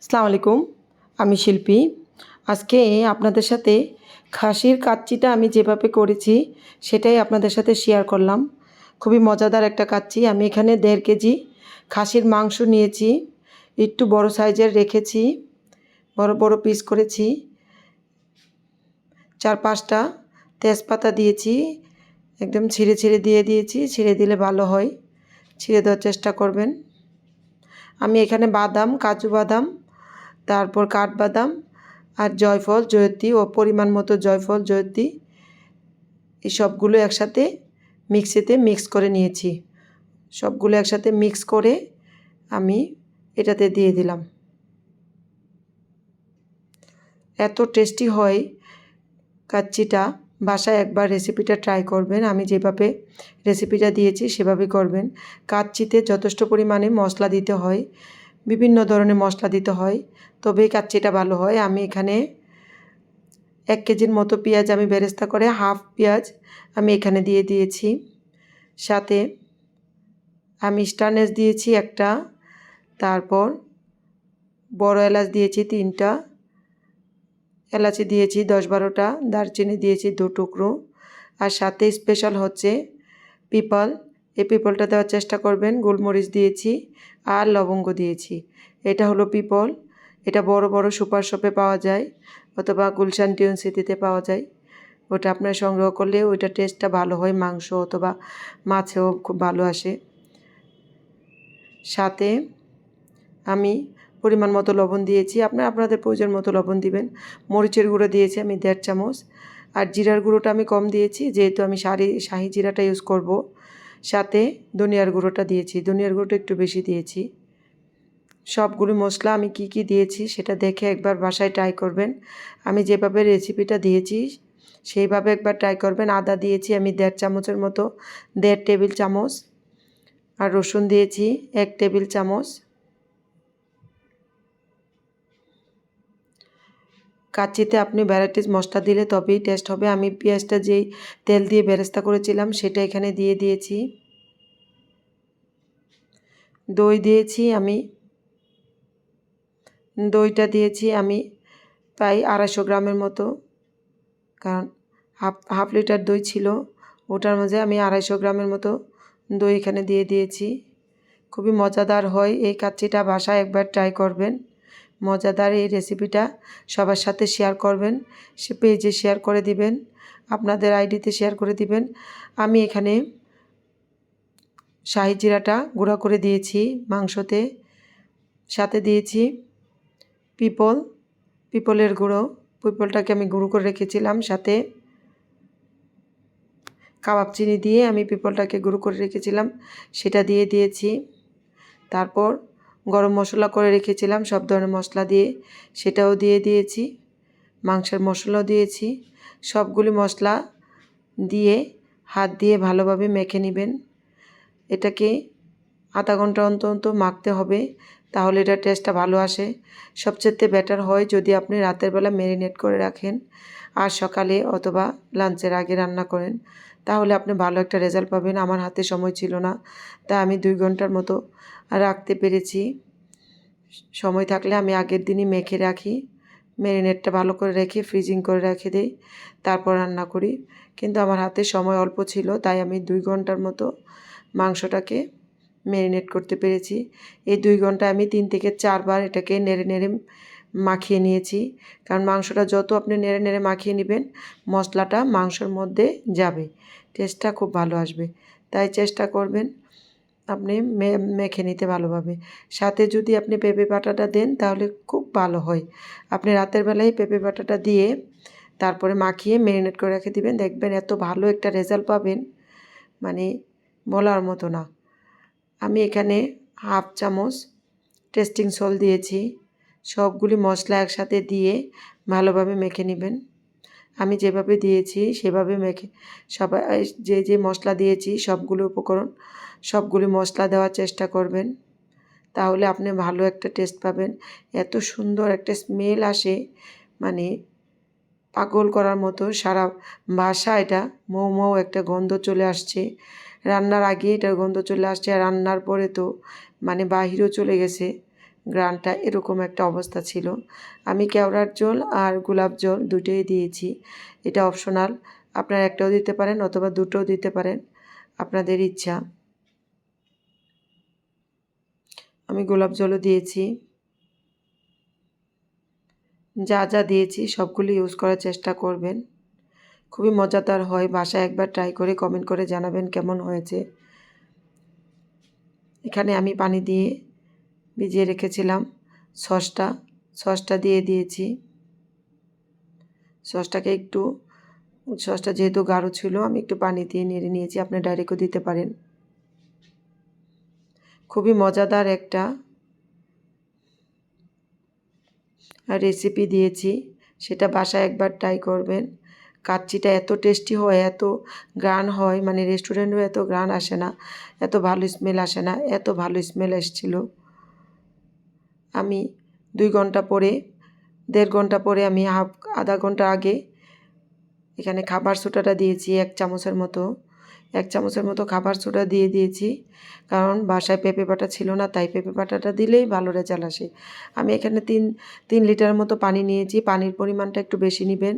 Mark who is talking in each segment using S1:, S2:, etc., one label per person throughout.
S1: আসসালামু আলাইকুম, আমি শিল্পী। আজকে আপনাদের সাথে খাসির কাচ্চিটা আমি যেভাবে করেছি সেটাই আপনাদের সাথে শেয়ার করলাম। খুবই মজাদার একটা কাচ্চি। আমি এখানে 1.5 কেজি খাসির মাংস নিয়েছি, একটু বড় সাইজের রেখেছি, বড় বড় পিস করেছি। 4-5টা তেজপাতা দিয়েছি, একদম ছিঁড়ে ছিঁড়ে দিয়ে দিয়েছি। ছিঁড়ে দিলে ভালো হয়, ছিঁড়ে দেওয়ার চেষ্টা করবেন। আমি এখানে বাদাম, কাজু বাদাম, তারপর কাঠবাদাম আর জয়ফল, জয়ত্রী ও পরিমাণ মতো জয়ফল, জয়ত্রী এই সবগুলো একসাথে মিক্সিতে মিক্স করে নিয়েছি। সবগুলো একসাথে মিক্স করে আমি এটাতে দিয়ে দিলাম। এত টেস্টি হয় কাচ্চিটা, বাসায় একবার রেসিপিটা ট্রাই করবেন। আমি যেভাবে রেসিপিটা দিয়েছি সেভাবে করবেন। কাচ্চিতে যথেষ্ট পরিমাণে মশলা দিতে হয়, বিভিন্ন ধরনের মশলা দিতে হয়, তবেই কাচ্চিটা ভালো হয়। আমি এখানে 1 কেজির মতো পেঁয়াজ আমি বেরেস্তা করে হাফ পেঁয়াজ আমি এখানে দিয়ে দিয়েছি। সাথে আমি স্টারনেস দিয়েছি 1টা, তারপর বড় এলাচ দিয়েছি 3টা, এলাচি দিয়েছি 10-12টা, দারচিনি দিয়েছি 2 টুকরো, আর সাথে স্পেশাল হচ্ছে পিপল। এই পিপলটা দেওয়ার চেষ্টা করবেন। গোলমরিচ দিয়েছি আর লবঙ্গ দিয়েছি। এটা হলো পিপল। এটা বড় বড় সুপার শপে পাওয়া যায় অথবা গুলশান টিউনসিটিতে পাওয়া যায়। ওটা আপনারা সংগ্রহ করলে ওইটা টেস্টটা ভালো হয়, মাংস অথবা মাছেও খুব ভালো আসে। সাথে আমি পরিমাণ মতো লবণ দিয়েছি, আপনাদের প্রয়োজন মতো লবণ দিবেন। মরিচের গুঁড়ো দিয়েছি আমি 1.5 চামচ, আর জিরার গুঁড়োটা আমি কম দিয়েছি যেহেতু আমি শাহি জিরাটা ইউজ করব। সাথে ধনিয়ার গুঁড়োটা দিয়েছি, ধনিয়ার গুঁড়োটা একটু বেশি দিয়েছি। সবগুলো মশলা আমি কি কি দিয়েছি সেটা দেখে একবার বাসায় ট্রাই করবেন। আমি যেভাবে রেসিপিটা দিয়েছি সেইভাবে একবার ট্রাই করবেন। আদা দিয়েছি আমি 1.5 চামচের মতো, 1.5 টেবিল চামচ, আর রসুন দিয়েছি 1 টেবিল চামচ। কাচ্চিতে আপনি ভ্যারাইটিস মশলা দিলে তবেই টেস্ট হবে। আমি পেঁয়াজটা যেই তেল দিয়ে বেরেস্তা করেছিলাম সেটা এখানে দিয়ে দিয়েছি। দই দিয়েছি আমি, দইটা দিয়েছি আমি প্রায় 250 গ্রামের মতো, কারণ হাফ লিটার দই ছিল, ওটার মাঝে আমি 250 গ্রামের মতো দই এখানে দিয়ে দিয়েছি। খুবই মজাদার হয় এই কাচ্চিটা, বাসায় একবার ট্রাই করবেন। মজাদার এই রেসিপিটা সবার সাথে শেয়ার করবেন, সে পেজে শেয়ার করে দিবেন, আপনাদের আইডিতে শেয়ার করে দিবেন। আমি এখানে শাহি জিরাটা গুঁড়া করে দিয়েছি মাংসতে, সাথে দিয়েছি পিপলের গুঁড়ো, পিপলটাকে আমি গুঁড়ো করে রেখেছিলাম। সাথে কাবাব চিনি দিয়ে আমি পিপলটাকে গুঁড়ো করে রেখেছিলাম, সেটা দিয়ে দিয়েছি। তারপর গরম মশলা করে রেখেছিলাম সব ধরনের মশলা দিয়ে, সেটাও দিয়ে দিয়েছি। মাংসের মশলাও দিয়েছি। সবগুলি মশলা দিয়ে হাত দিয়ে ভালোভাবে মেখে নেবেন। এটাকে আধা ঘন্টা অন্তর মাখতে হবে, তাহলে এটা টেস্টটা ভালো আসে। সবচেয়ে বেটার হয় যদি আপনি রাতের বেলা ম্যারিনেট করে রাখেন আর সকালে অথবা লাঞ্চের আগে রান্না করেন, তাহলে আপনি ভালো একটা রেজাল্ট পাবেন। আমার হাতে সময় ছিল না, তাই আমি 2 ঘন্টার মতো রাখতে পেরেছি। সময় থাকলে আমি আগের দিনই মেখে রাখি, ম্যারিনেটটা ভালো করে রেখে ফ্রিজিং করে রেখে দিই, তারপর রান্না করি। কিন্তু আমার হাতে সময় অল্প ছিল, তাই আমি 2 ঘন্টার মতো মাংসটাকে ম্যারিনেট করতে পেরেছি। এই 2 ঘন্টা আমি 3 থেকে 4 বার এটাকে নেড়ে নেড়ে মাখিয়ে নিয়েছি, কারণ মাংসটা যত আপনি নেড়ে নেড়ে মাখিয়ে নেবেন মশলাটা মাংসর মধ্যে যাবে, টেস্টটা খুব ভালো আসবে। তাই চেষ্টা করবেন আপনি মেখে নিতে ভালোভাবে। সাথে যদি আপনি পেঁপে বাটাটা দেন তাহলে খুব ভালো হয়। আপনি রাতের বেলায় পেঁপে বাটাটা দিয়ে তারপরে মাখিয়ে ম্যারিনেট করে রেখে দিবেন, দেখবেন এত ভালো একটা রেজাল্ট পাবেন, মানে বলার মতো না। আমি এখানে হাফ চামচ টেস্টিং সল্ট দিয়েছি। সবগুলি মশলা একসাথে দিয়ে ভালোভাবে মেখে নেবেন। আমি যেভাবে দিয়েছি সেভাবে মেখে সবাই যে মশলা দিয়েছি সবগুলো উপকরণ সবগুলি মশলা দেওয়ার চেষ্টা করবেন, তাহলে আপনি ভালো একটা টেস্ট পাবেন। এত সুন্দর একটা স্মেল আসে, মানে পাগল করার মতো। সারা বাসা এটা মৌ মৌ একটা গন্ধ চলে আসছে। রান্নার আগে এটার গন্ধ চলে আসছে, আর রান্নার পরে তো মানে বাহিরেও চলে গেছে, গ্রানটা এরকম একটা অবস্থা ছিল। আমি কেওড়ার জল আর গোলাপ জল দুটোই দিয়েছি। এটা অপশনাল, আপনারা একটাও দিতে পারেন অথবা দুটোও দিতে পারেন, আপনাদের ইচ্ছা। আমি গোলাপ জলও দিয়েছি। যা যা দিয়েছি সবগুলো ইউজ করার চেষ্টা করবেন, খুবই মজাদার হয়। বাসায় একবার ট্রাই করে কমেন্ট করে জানাবেন কেমন হয়েছে। এখানে আমি পানি দিয়ে ভিজিয়ে রেখেছিলাম সসটা দিয়ে দিয়েছি। সসটা যেহেতু গাঢ় ছিল আমি একটু পানি দিয়ে নেড়ে নিয়েছি, আপনি ডাইরেক্টও দিতে পারেন। খুবই মজাদার একটা রেসিপি দিয়েছি, সেটা বাসায় একবার ট্রাই করবেন। কাচ্চিটা এত টেস্টি হয়, এত গ্রান হয়, মানে রেস্টুরেন্টেও এত গ্রান আসে না, এত ভালো স্মেল আসে না, এত ভালো স্মেল এসেছিল। আমি 2 ঘন্টা পরে 1.5 ঘন্টা পরে আমি আধা ঘন্টা আগে এখানে খাবার সোডাটা দিয়েছি 1 চামচের মতো খাবার সোডা দিয়ে দিয়েছি, কারণ বাসায় পেঁপে বাটা ছিল না, তাই পেঁপে বাটাটা দিলেই ভালো রেজাল্ট আসে। আমি এখানে 3 লিটারের মতো পানি নিয়েছি। পানির পরিমাণটা একটু বেশি নেবেন,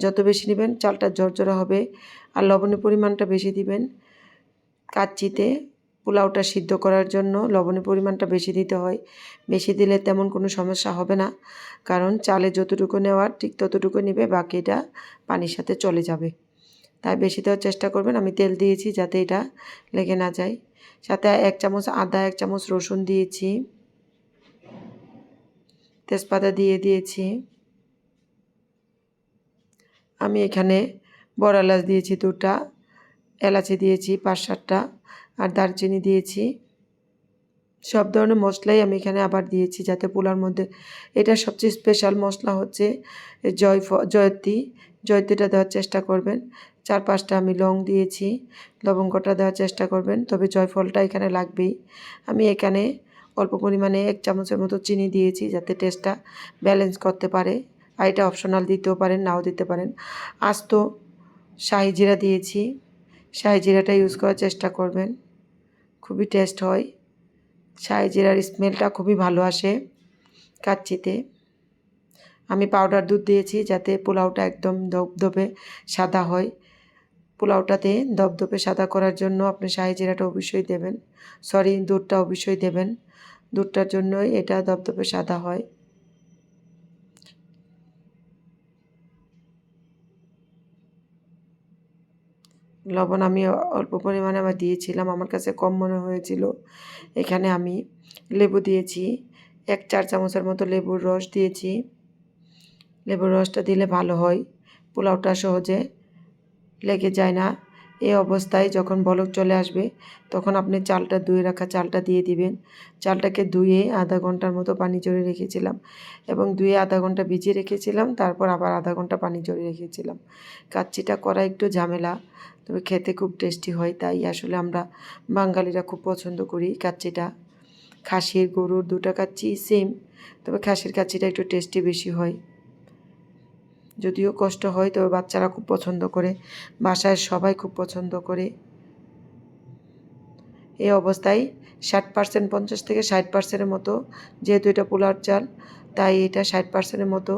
S1: যত বেশি নেবেন চালটা ঝরঝরা হবে। আর লবণের পরিমাণটা বেশি দিবেন। কাচ্চিতে পোলাওটা সিদ্ধ করার জন্য লবণের পরিমাণটা বেশি দিতে হয়, বেশি দিলে তেমন কোনো সমস্যা হবে না, কারণ চালে যতটুকু নেওয়ার ঠিক ততটুকু নেবে, বাকিটা পানির সাথে চলে যাবে। তাই বেশি দেওয়ার চেষ্টা করবেন। আমি তেল দিয়েছি যাতে এটা লেগে না যায়। সাথে 1 চামচ আদা, 1 চামচ রসুন দিয়েছি, তেজপাতা দিয়ে দিয়েছি। আমি এখানে বড় এলাচ দিয়েছি 2টা, এলাচি দিয়েছি 5-7টা, আর দারচিনি দিয়েছি। সব ধরনের মশলাই আমি এখানে আবার দিয়েছি যাতে পোলাওর মধ্যে, এটা সবচেয়ে স্পেশাল মশলা হচ্ছে জয়ত্রীটা দেওয়ার চেষ্টা করবেন। 4-5টা আমি লং দিয়েছি, লবঙ্গটা দেওয়ার চেষ্টা করবেন, তবে জয়ফলটা এখানে লাগবেই। আমি এখানে অল্প পরিমাণে 1 চামচের মতো চিনি দিয়েছি যাতে টেস্টটা ব্যালেন্স করতে পারে, আর এটা অপশনাল, দিতেও পারেন নাও দিতে পারেন। আস্ত শাহি জিরা দিয়েছি, শাহি জিরাটা ইউজ করার চেষ্টা করবেন, খুবই টেস্ট হয়। শাহি জিরার স্মেলটা খুবই ভালো আসে কাচ্চিতে। আমি পাউডার দুধ দিয়েছি যাতে পোলাওটা একদম ধবধবে সাদা হয়। পোলাওটাতে ধবধবে সাদা করার জন্য আপনি শাহি জিরাটা অবশ্যই দেবেন, দুধটা অবশ্যই দেবেন, দুধটার জন্যই এটা ধবধবে সাদা হয়। লবণ আমি অল্প পরিমাণে আবার দিয়েছিলাম, আমার কাছে কম মনে হয়েছিল। এখানে আমি লেবু দিয়েছি, 1-4 চামচের মতো লেবুর রস দিয়েছি। লেবুর রসটা দিলে ভালো হয়, পোলাওটা সহজে লেগে যায় না। এই অবস্থায় যখন বলক চলে আসবে তখন আপনি ধুয়ে রাখা চালটা দিয়ে দিবেন। চালটাকে ধুয়ে আধা ঘন্টার মতো পানি ঝরিয়ে রেখেছিলাম, এবং ধুয়ে আধা ঘন্টা ভিজিয়ে রেখেছিলাম, তারপর আবার আধা ঘন্টা পানি ঝরিয়ে রেখেছিলাম। কাচ্চিটা করা একটু ঝামেলা, তবে খেতে খুব টেস্টি হয়, তাই আসলে আমরা বাঙালিরা খুব পছন্দ করি কাচ্চিটা। খাসির গরুর 2টা কাচ্চি সেম, তবে খাসির কাচ্চিটা একটু টেস্টি বেশি হয়, যদিও কষ্ট হয়, তবে বাচ্চারা খুব পছন্দ করে, বাসায় সবাই খুব পছন্দ করে। এই অবস্থায় 60%, 50 থেকে 60%-এর মতো, যেহেতু এটা পোলাওর চাল তাই এটা 60%-এর মতো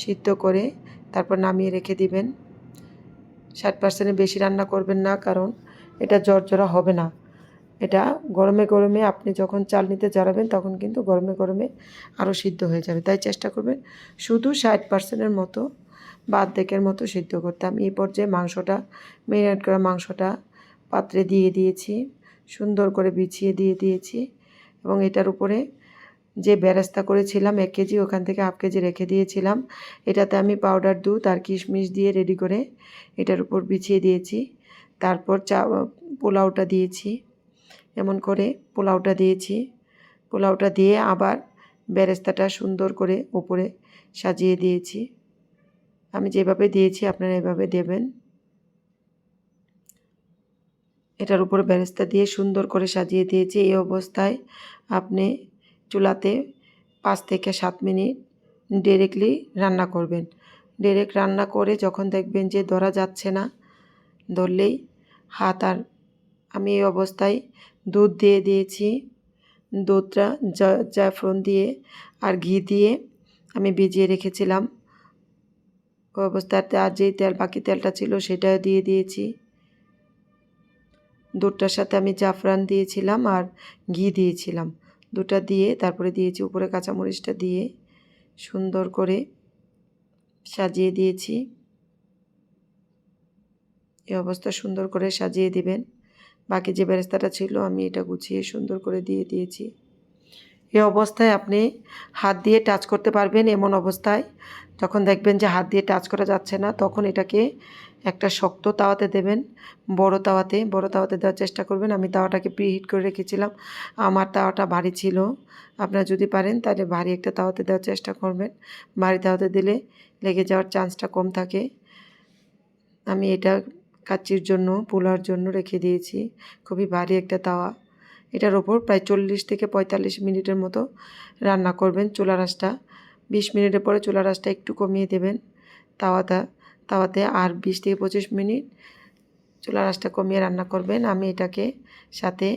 S1: সিদ্ধ করে তারপর নামিয়ে রেখে দিবেন। 60%-এর বেশি রান্না করবেন না, কারণ এটা ঝরঝরা হবে না। এটা গরমে গরমে আপনি যখন চাল নিতে ঝরাবেন তখন কিন্তু গরমে গরমে আরও সিদ্ধ হয়ে যাবে, তাই চেষ্টা করবেন শুধু 60%-এর মতো বা অর্ধেকের মতো সিদ্ধ করতে। আমি এই পর্যায়ে ম্যারিনেট করা মাংসটা পাত্রে দিয়ে দিয়েছি, সুন্দর করে বিছিয়ে দিয়ে দিয়েছি, এবং এটার উপরে যে বেরেস্তা করেছিলাম 1 কেজি, ওখান থেকে হাফ কেজি রেখে দিয়েছিলাম, এটাতে আমি পাউডার দুধ আর কিশমিশ দিয়ে রেডি করে এটার উপর বিছিয়ে দিয়েছি। তারপর পোলাওটা দিয়েছি, এমন করে পোলাওটা দিয়ে আবার বেরেস্তাটা সুন্দর করে উপরে সাজিয়ে দিয়েছি। আমি যেভাবে দিয়েছি আপনারা এভাবে দেবেন। এটার উপরে বেরেস্তা দিয়ে সুন্দর করে সাজিয়ে দিয়েছি। এই অবস্থায় আপনি চুলাতে 5 থেকে 7 মিনিট ডাইরেক্টলি রান্না করবেন। ডাইরেক্ট রান্না করে যখন দেখবেন যে ধরা যাচ্ছে না, ধরলেই হাত আর, আমি এই অবস্থায় দুধ দিয়ে দিয়েছি, দুধটা জাফরান দিয়ে আর ঘি দিয়ে আমি ভিজিয়ে রেখেছিলাম। ওই অবস্থাতে আর যেই তেল বাকি তেলটা ছিল সেটাও দিয়ে দিয়েছি। দুধটার সাথে আমি জাফরান দিয়েছিলাম আর ঘি দিয়েছিলাম। দুধটা দিয়ে তারপরে দিয়েছি উপরে কাঁচামরিচটা দিয়ে সুন্দর করে সাজিয়ে দিয়েছি। এই অবস্থা সুন্দর করে সাজিয়ে দিবেন। বাকি যে বেরেস্তাটা ছিল আমি এটা গুছিয়ে সুন্দর করে দিয়ে দিয়েছি। এই অবস্থায় আপনি হাত দিয়ে টাচ করতে পারবেন। এমন অবস্থায় যখন দেখবেন যে হাত দিয়ে টাচ করা যাচ্ছে না, তখন এটাকে একটা শক্ত তাওয়াতে দেবেন, বড় তাওয়াতে দেওয়ার চেষ্টা করবেন। আমি তাওয়াটাকে প্রিহিট করে রেখেছিলাম। আমার তাওয়াটা ভারী ছিল। আপনারা যদি পারেন তাহলে ভারী একটা তাওয়াতে দেওয়ার চেষ্টা করবেন। ভারী তাওয়াতে দিলে লেগে যাওয়ার চান্সটা কম থাকে। আমি এটা কাচ্চির জন্য, পোলাওর জন্য রেখে দিয়েছি। খুবই ভারী একটা তাওয়া। এটার ওপর প্রায় 40 থেকে 45 মিনিটের মতো রান্না করবেন। চুলার আঁচটা 20 মিনিটের পরে চুলার আঁচটা একটু কমিয়ে দেবেন তাওয়াতে আর 20 থেকে 25 মিনিট চুলার আঁচটা কমিয়ে রান্না করবেন। আমি এটাকে সাথে